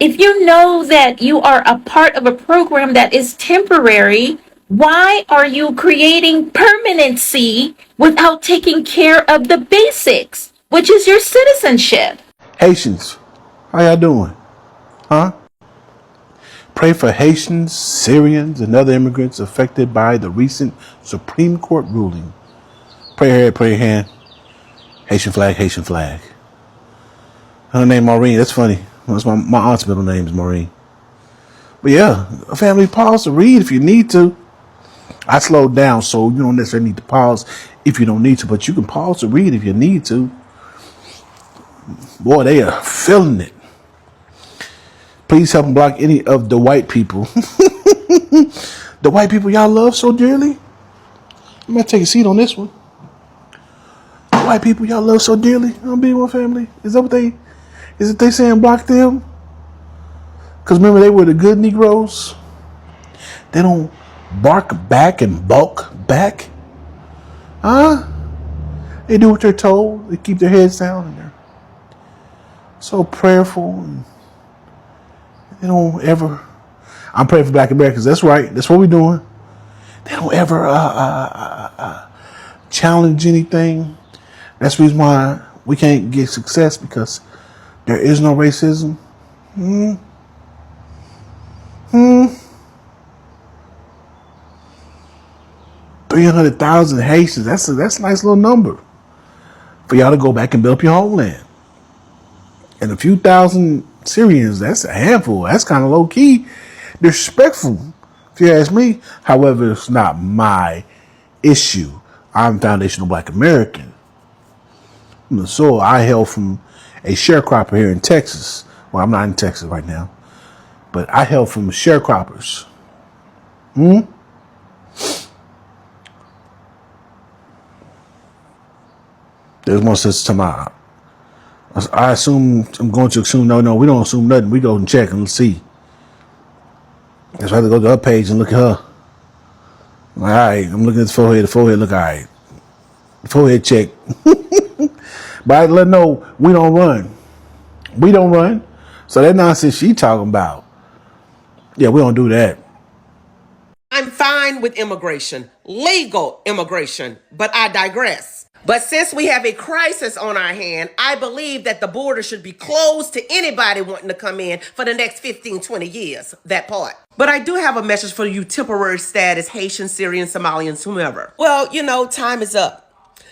If you know that you are a part of a program that is temporary, why are you creating permanency without taking care of the basics, which is your citizenship? Haitians, how y'all doing? Huh? Pray for Haitians, Syrians, and other immigrants affected by the recent Supreme Court ruling. Pray head, pray hand. Haitian flag, Haitian flag. Her name Maureen. That's funny. That's my aunt's middle name is Maureen. But yeah, a family pause to read if you need to. I slowed down, so you don't necessarily need to pause if you don't need to, but you can pause to read if you need to. Boy, they are feeling it. Please help block any of the white people. The white people y'all love so dearly. I'm gonna take a seat on this one. The white people y'all love so dearly. I'm being one family. Is that what they? Is it they saying block them? Because remember they were the good Negroes. They don't bark back and bulk back. Huh? They do what they're told. They keep their heads down and they're so prayerful. And they don't ever. I'm praying for Black Americans. That's right. That's what we're doing. They don't ever challenge anything. That's the reason why we can't get success, because there is no racism. 300,000 Haitians. That's a nice little number for y'all to go back and build up your homeland. And a few thousand Syrians. That's a handful. That's kind of low key, disrespectful, if you ask me. However, it's not my issue. I'm foundational Black American. So I hail from a sharecropper here in Texas. Well, I'm not in Texas right now, but I hail from sharecroppers. There's one sister to my. I assume, I'm going to assume, no, we don't assume nothing. We go and check and see. That's why I have to go to her page and look at her. All right, I'm looking at the forehead. The forehead look all right. The forehead check. But I let her know we don't run. We don't run. So that nonsense she talking about, yeah, we don't do that. I'm fine with immigration, legal immigration, but I digress. But since we have a crisis on our hand, I believe that the border should be closed to anybody wanting to come in for the next 15, 20 years, that part. But I do have a message for you temporary status, Haitians, Syrians, Somalians, whomever. Well, time is up.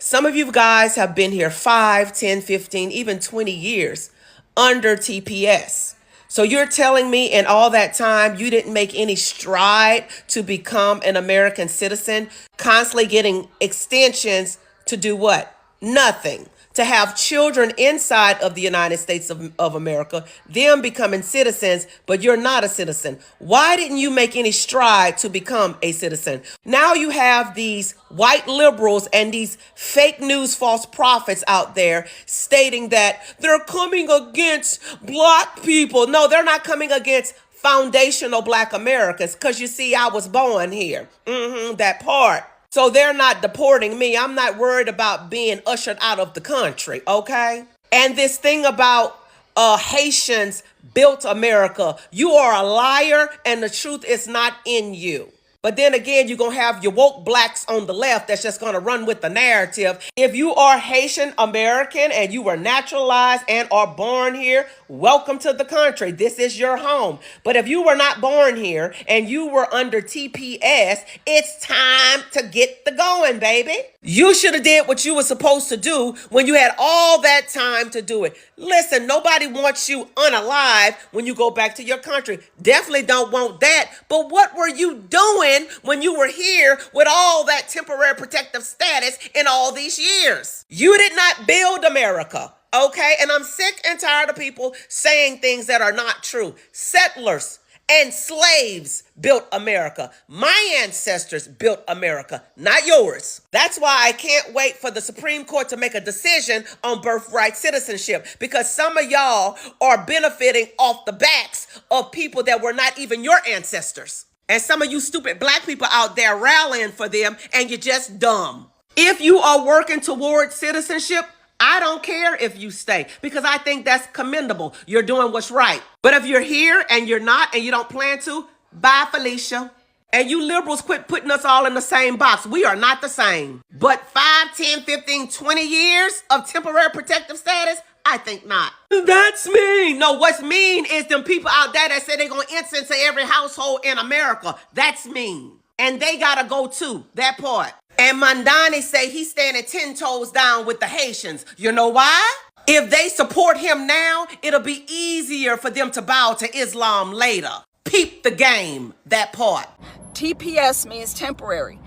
Some of you guys have been here 5, 10, 15, even 20 years under TPS. So you're telling me in all that time you didn't make any stride to become an American citizen, constantly getting extensions to do what? Nothing. To have children inside of the United States of America, them becoming citizens, but you're not a citizen. Why didn't you make any stride to become a citizen? Now you have these white liberals and these fake news false prophets out there stating that they're coming against Black people. No, they're not coming against foundational Black Americans, because you see, I was born here. That part. So they're not deporting me. I'm not worried about being ushered out of the country, okay? And this thing about Haitians built America, you are a liar and the truth is not in you. But then again, you're going to have your woke blacks on the left that's just going to run with the narrative. If you are Haitian American and you were naturalized and are born here, welcome to the country. This is your home. But if you were not born here and you were under TPS, it's time to get the going, baby. You should have did what you were supposed to do when you had all that time to do it. Listen, nobody wants you unalive when you go back to your country. Definitely don't want that. But what were you doing when you were here with all that temporary protective status in all these years? You did not build America, okay? And I'm sick and tired of people saying things that are not true. Settlers and slaves built America. My ancestors built America, not yours. That's why I can't wait for the Supreme Court to make a decision on birthright citizenship, because some of y'all are benefiting off the backs of people that were not even your ancestors. And some of you stupid Black people out there rallying for them, and you're just dumb. If you are working towards citizenship, I don't care if you stay because I think that's commendable. You're doing what's right. But if you're here and you're not and you don't plan to, bye, Felicia. And you liberals quit putting us all in the same box. We are not the same. But 5, 10, 15, 20 years of temporary protective status? I think not. That's mean. No, what's mean is them people out there that say they're going to enter into every household in America. That's mean. And they got to go too, that part. And Mandani say he's standing 10 toes down with the Haitians. You know why? If they support him now, it'll be easier for them to bow to Islam later. Peep the game, that part. TPS means temporary.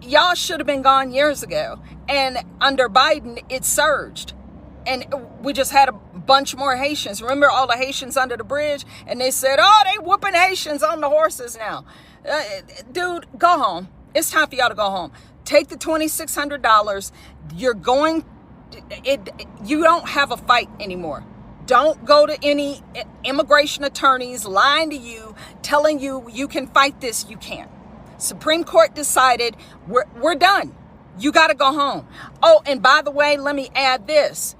Y'all should have been gone years ago. And under Biden, it surged. And we just had a bunch more Haitians. Remember all the Haitians under the bridge? And they said, oh, they whooping Haitians on the horses now. Dude, go home. It's time for y'all to go home. Take the $2,600. You don't have a fight anymore. Don't go to any immigration attorneys lying to you, telling you you can fight this. You can't. Supreme Court decided we're done. You got to go home. Oh, and by the way, let me add this.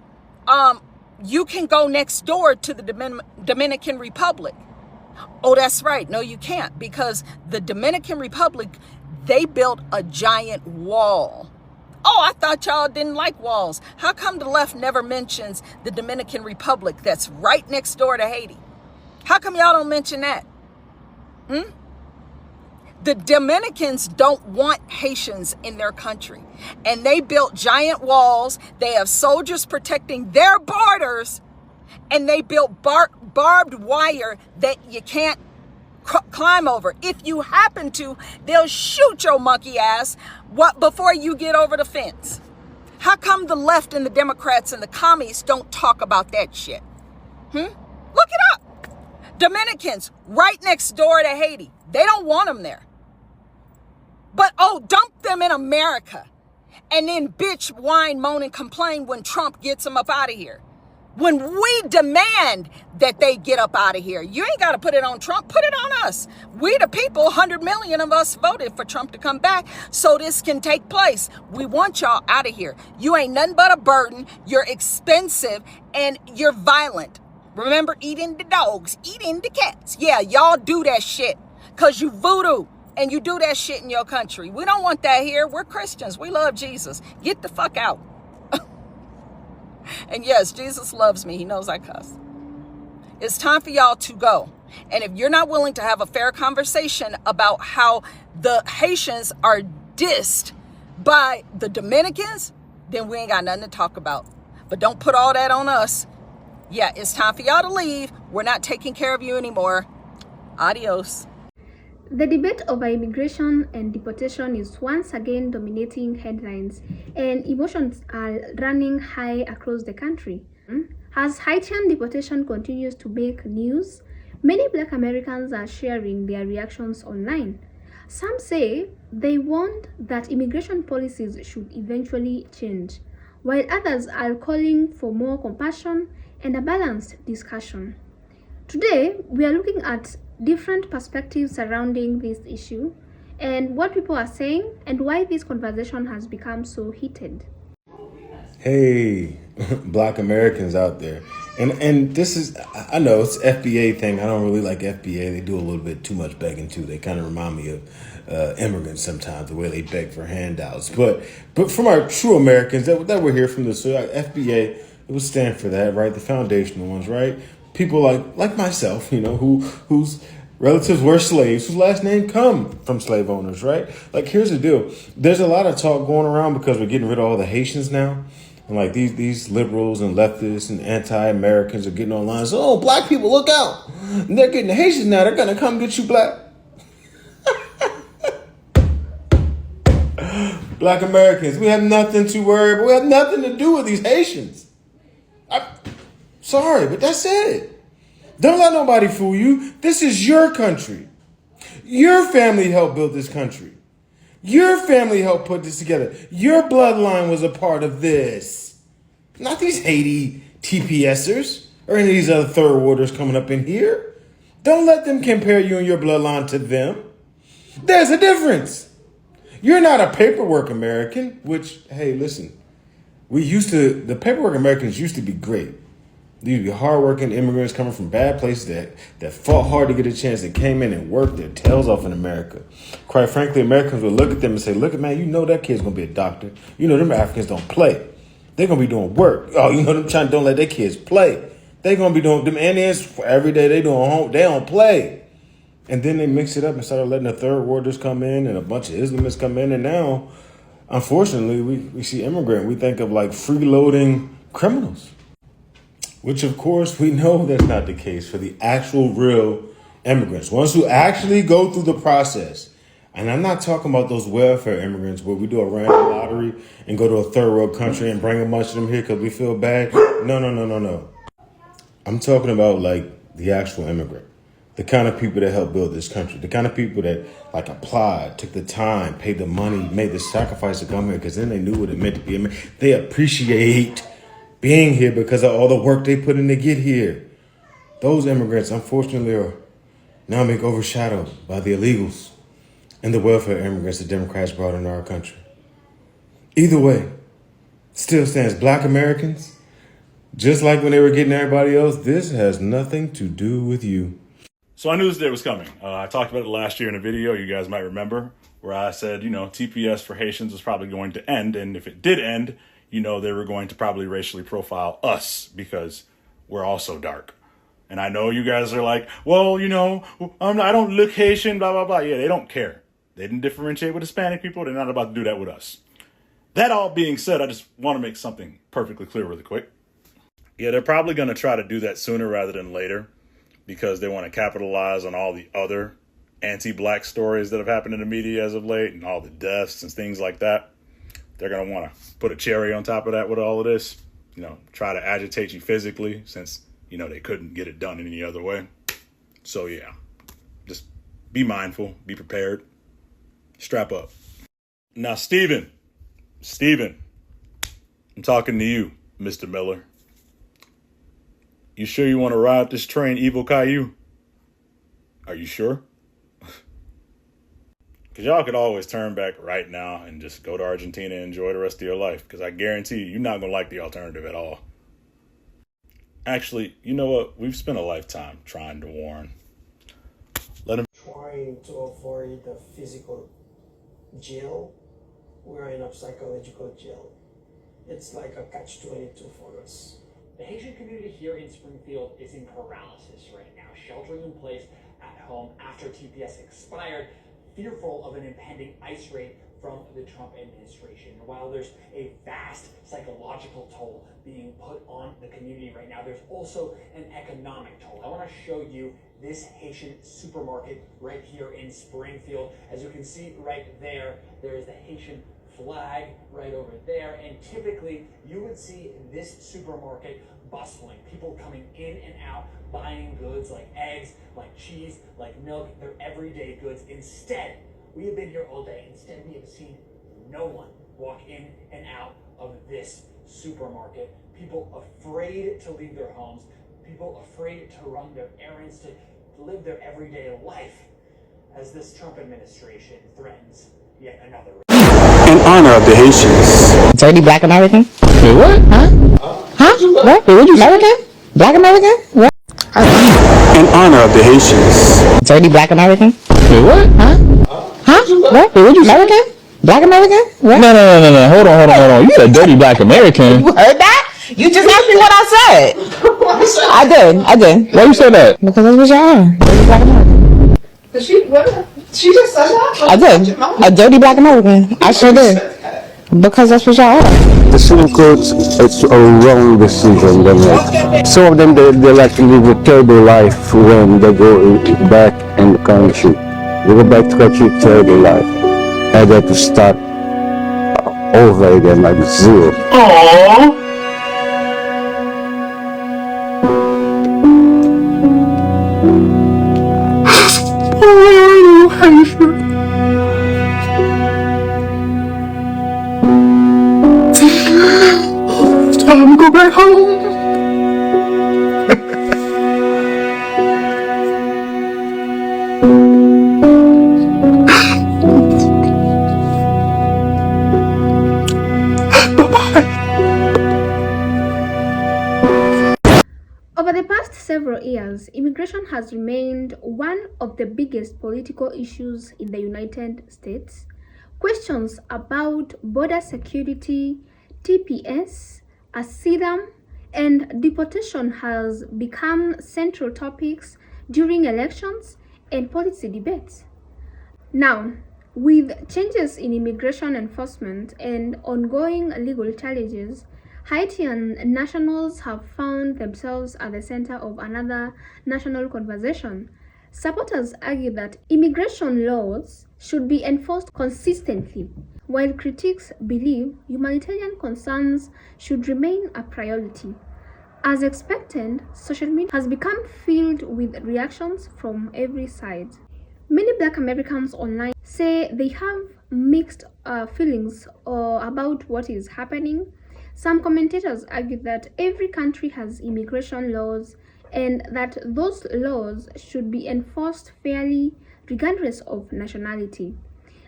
You can go next door to the Dominican Republic. Oh, that's right. No, you can't, because the Dominican Republic, they built a giant wall. Oh, I thought y'all didn't like walls. How come the left never mentions the Dominican Republic that's right next door to Haiti? How come y'all don't mention that? The Dominicans don't want Haitians in their country. And they built giant walls. They have soldiers protecting their borders. And they built barbed wire that you can't climb over. If you happen to, they'll shoot your monkey ass before you get over the fence. How come the left and the Democrats and the commies don't talk about that shit? Look it up. Dominicans right next door to Haiti. They don't want them there. But dump them in America. And then bitch, whine, moan, and complain when Trump gets them up out of here. When we demand that they get up out of here, you ain't got to put it on Trump, put it on us. We the people, 100 million of us voted for Trump to come back so this can take place. We want y'all out of here. You ain't nothing but a burden. You're expensive and you're violent. Remember eating the dogs, eating the cats. Yeah, y'all do that shit because you voodoo and you do that shit in your country. We don't want that here. We're Christians. We love Jesus. Get the fuck out. And yes, Jesus loves me. He knows I cuss. It's time for y'all to go. And if you're not willing to have a fair conversation about how the Haitians are dissed by the Dominicans, then we ain't got nothing to talk about. But don't put all that on us. Yeah, it's time for y'all to leave. We're not taking care of you anymore. Adios. The debate over immigration and deportation is once again dominating headlines, and emotions are running high across the country. As Haitian deportation continues to make news, many Black Americans are sharing their reactions online. Some say they want that immigration policies should eventually change, while others are calling for more compassion and a balanced discussion. Today, we are looking at different perspectives surrounding this issue and what people are saying and why this conversation has become so heated. Hey, Black Americans out there. And this is, I know it's FBA thing. I don't really like FBA. They do a little bit too much begging too. They kind of remind me of immigrants sometimes, the way they beg for handouts. But from our true Americans that we're here from this FBA, it would stand for that, right? The foundational ones, right? People like myself, whose relatives were slaves, whose last name come from slave owners, right? Like, here's the deal. There's a lot of talk going around because we're getting rid of all the Haitians now. And like these liberals and leftists and anti-Americans are getting online. So, oh, Black people, look out. They're getting the Haitians now. They're going to come get you, Black. Black Americans, we have nothing to worry about. We have nothing to do with these Haitians. Sorry, but that's it. Don't let nobody fool you. This is your country. Your family helped build this country. Your family helped put this together. Your bloodline was a part of this. Not these Haiti TPSers or any of these other third worlders coming up in here. Don't let them compare you and your bloodline to them. There's a difference. You're not a paperwork American, which, hey, listen, The paperwork Americans used to be great. These be hardworking immigrants coming from bad places that fought hard to get a chance, that came in and worked their tails off in America. Quite frankly, Americans would look at them and say, look, man, you know that kid's going to be a doctor. You know them Africans don't play. They're going to be doing work. Oh, you know them China don't let their kids play. They're going to be doing, them Indians, every day they doing home, they don't play. And then they mix it up and started letting the third worlders come in and a bunch of Islamists come in. And now, unfortunately, we see immigrant. We think of like freeloading criminals. Which, of course, we know that's not the case for the actual real immigrants, ones who actually go through the process. And I'm not talking about those welfare immigrants where we do a random lottery and go to a third world country and bring a bunch of them here because we feel bad. No. I'm talking about like the actual immigrant, the kind of people that help build this country, the kind of people that like applied, took the time, paid the money, made the sacrifice to come here because then they knew what it meant to be American. They appreciate being here because of all the work they put in to get here. Those immigrants, unfortunately, are now being overshadowed by the illegals and the welfare immigrants the Democrats brought into our country. Either way, still stands Black Americans, just like when they were getting everybody else, this has nothing to do with you. So I knew this day was coming. I talked about it last year in a video, you guys might remember, where I said, TPS for Haitians was probably going to end. And if it did end, they were going to probably racially profile us because we're also dark. And I know you guys are like, well, I don't look Haitian, blah, blah, blah. Yeah, they don't care. They didn't differentiate with Hispanic people. They're not about to do that with us. That all being said, I just want to make something perfectly clear really quick. Yeah, they're probably going to try to do that sooner rather than later because they want to capitalize on all the other anti-Black stories that have happened in the media as of late and all the deaths and things like that. They're going to want to put a cherry on top of that with all of this, try to agitate you physically since, they couldn't get it done any other way. So, yeah, just be mindful, be prepared, strap up. Now, Steven, I'm talking to you, Mr. Miller. You sure you want to ride this train, Evil Caillou? Are you sure? Because y'all could always turn back right now and just go to Argentina and enjoy the rest of your life. Because I guarantee you, you're not going to like the alternative at all. Actually, you know what? We've spent a lifetime trying to warn. Trying to avoid the physical jail, we're in a psychological jail. It's like a catch-22 for us. The Haitian community here in Springfield is in paralysis right now, sheltering in place at home after TPS expired, fearful of an impending ICE raid from the Trump administration. While there's a vast psychological toll being put on the community right now, there's also an economic toll. I want to show you this Haitian supermarket right here in Springfield. As you can see right there, there is the Haitian flag right over there, and typically you would see this supermarket bustling, people coming in and out, buying goods like eggs, like cheese, like milk, their everyday goods. Instead, we have been here all day. Instead, we have seen no one walk in and out of this supermarket. People afraid to leave their homes, people afraid to run their errands, to live their everyday life as this Trump administration threatens yet another. In honor of the Haitians. Dirty Black American? Wait, what? Huh? What? Wait, what you American? Black American? What? In honor of the Haitians. Dirty Black American? Wait, what? Huh? What? Wait, what you American? Black American? What? No. Hold on. You said dirty Black American. You heard that? You just asked me what I said. I did. Why you say that? Because that's what y'all are. Dirty Black American. She just said that? I did. A dirty Black American. I sure did. Because that's what y'all are. The Supreme Court, it's a wrong decision they make. Some of them, they like to live a terrible life when they go back in the country. They go back to country, terrible life. And they have to start over again, like zero. Aww. Time to go back home. Bye-bye. immigration has remained one of the biggest political issues in the United States. Questions about border security, TPS, asylum, and deportation has become central topics during elections and policy debates. Now, with changes in immigration enforcement and ongoing legal challenges, Haitian nationals have found themselves at the center of another national conversation. Supporters argue that immigration laws should be enforced consistently, while critics believe humanitarian concerns should remain a priority. As expected, social media has become filled with reactions from every side. Many Black Americans online say they have mixed feelings about what is happening. Some commentators argue that every country has immigration laws and that those laws should be enforced fairly regardless of nationality.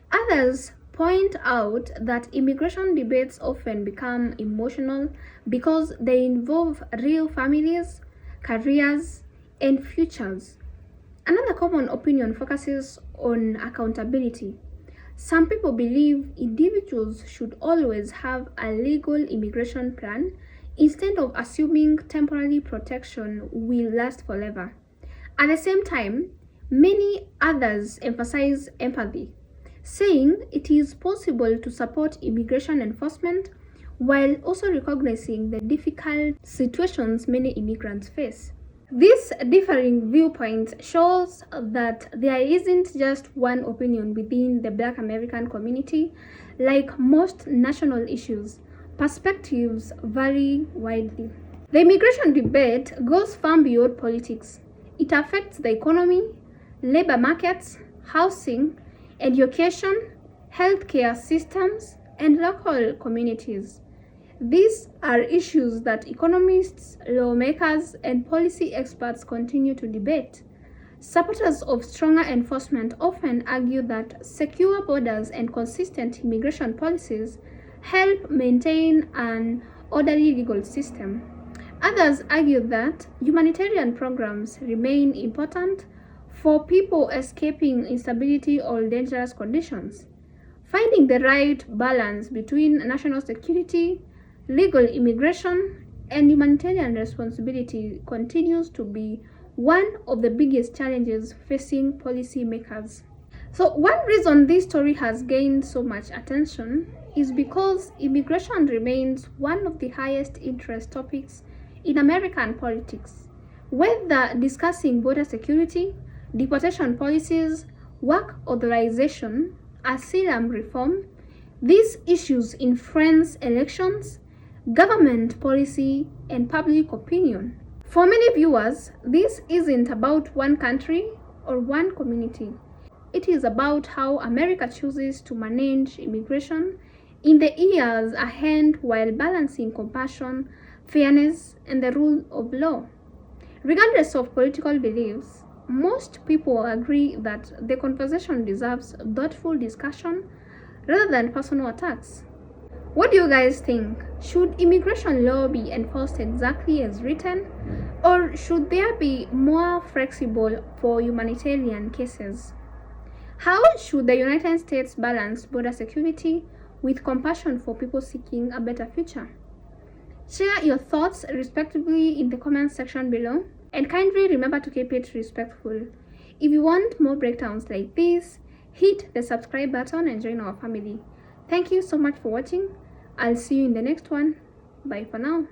Others point out that immigration debates often become emotional because they involve real families, careers, and futures. Another common opinion focuses on accountability. Some people believe individuals should always have a legal immigration plan instead of assuming temporary protection will last forever. At the same time, many others emphasize empathy, saying it is possible to support immigration enforcement while also recognizing the difficult situations many immigrants face. This differing viewpoint shows that there isn't just one opinion within the Black American community. Like most national issues, perspectives vary widely. The immigration debate goes far beyond politics. It affects the economy, labor markets, housing, education, healthcare systems, and local communities. These are issues that economists, lawmakers, and policy experts continue to debate. Supporters of stronger enforcement often argue that secure borders and consistent immigration policies help maintain an orderly legal system. Others argue that humanitarian programs remain important for people escaping instability or dangerous conditions. Finding the right balance between national security, legal immigration, and humanitarian responsibility continues to be one of the biggest challenges facing policymakers. So, one reason this story has gained so much attention is because immigration remains one of the highest interest topics in American politics. Whether discussing border security, deportation policies, work authorization, asylum reform, these issues influence elections, government policy, and public opinion. For many viewers, this isn't about one country or one community. It is about how America chooses to manage immigration in the years ahead while balancing compassion, fairness, and the rule of law. Regardless of political beliefs, most people agree that the conversation deserves thoughtful discussion rather than personal attacks. What do you guys think? Should immigration law be enforced exactly as written, or should there be more flexible for humanitarian cases? How should the United States balance border security with compassion for people seeking a better future? Share your thoughts respectively in the comment section below, and kindly remember to keep it respectful. If you want more breakdowns like this, hit the subscribe button and join our family. Thank you so much for watching. I'll see you in the next one. Bye for now.